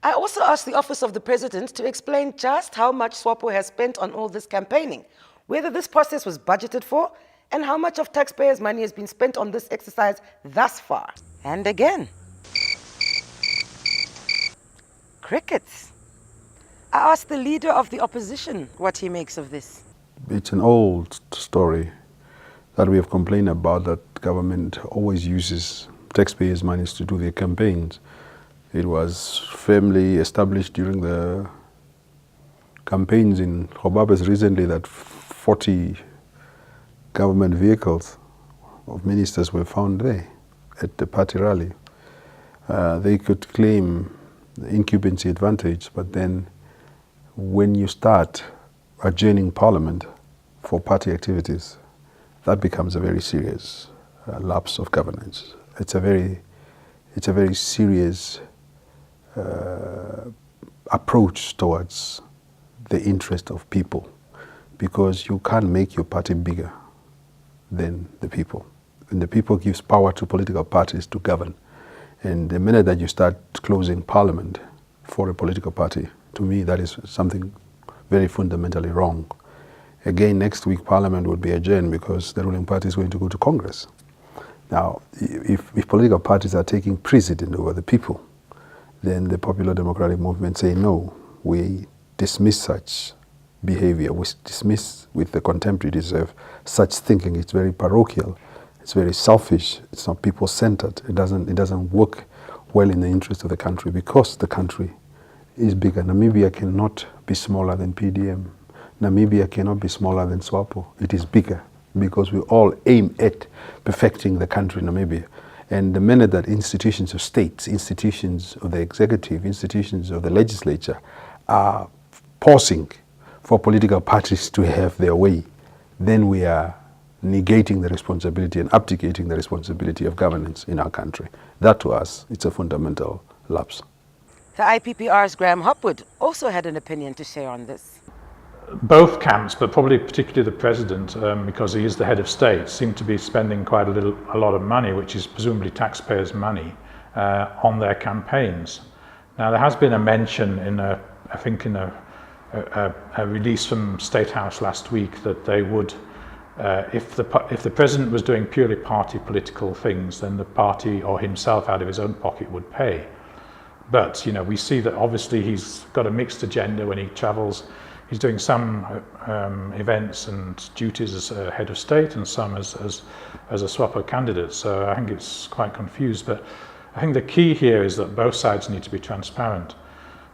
I also asked the Office of the President to explain just how much SWAPO has spent on all this campaigning, whether this process was budgeted for, and how much of taxpayers' money has been spent on this exercise thus far. And again, crickets. I asked the leader of the opposition what he makes of this. It's an old story that we have complained about, that government always uses taxpayers' money to do their campaigns. It was firmly established during the campaigns in Gebhardt recently that 40 government vehicles of ministers were found there at the party rally. They could claim the incumbency advantage, but then when you start adjourning parliament for party activities, that becomes a very serious lapse of governance. It's a very serious approach towards the interest of people, because you can't make your party bigger than the people. And the people gives power to political parties to govern. And the minute that you start closing parliament for a political party, to me that is something very fundamentally wrong. Again, next week parliament would be adjourned because the ruling party is going to go to Congress. Now, if political parties are taking precedent over the people, then the Popular Democratic Movement say no, we dismiss such behavior, we dismiss with the contempt we deserve such thinking. It's very parochial, it's very selfish, it's not people-centered, it doesn't work well in the interest of the country, because the country is bigger. Namibia cannot be smaller than PDM. Namibia cannot be smaller than SWAPO. It is bigger because we all aim at perfecting the country Namibia. And the minute that institutions of states, institutions of the executive, institutions of the legislature are pausing for political parties to have their way, then we are negating the responsibility and abdicating the responsibility of governance in our country. That, to us, it's a fundamental lapse. The IPPR's Graham Hopwood also had an opinion to share on this. Both camps, but probably particularly the president, because he is the head of state, seem to be spending quite a lot of money, which is presumably taxpayers' money, on their campaigns. Now, there has been a mention in a release from State House last week that they would, if the president was doing purely party political things, then the party or himself out of his own pocket would pay. But we see that obviously he's got a mixed agenda when he travels. He's doing some events and duties as a head of state and some as a SWAPO candidate. So I think it's quite confused. But I think the key here is that both sides need to be transparent.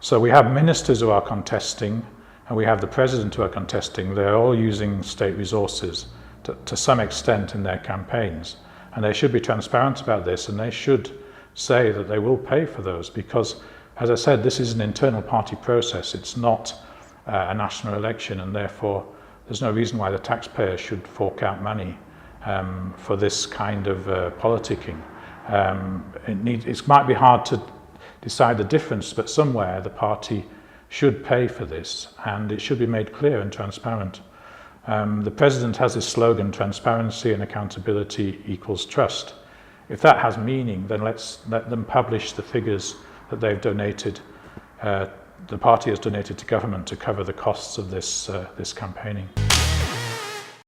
So we have ministers who are contesting, and we have the president who are contesting. They're all using state resources to some extent in their campaigns. And they should be transparent about this, and they should say that they will pay for those, because, as I said, this is an internal party process. It's not a national election, and therefore there's no reason why the taxpayer should fork out money for this kind of politicking. It might be hard to decide the difference, but somewhere the party should pay for this, and it should be made clear and transparent. The president has this slogan, transparency and accountability equals trust. If that has meaning, then let them publish the figures that they've donated, the party has donated to government to cover the costs of this campaigning.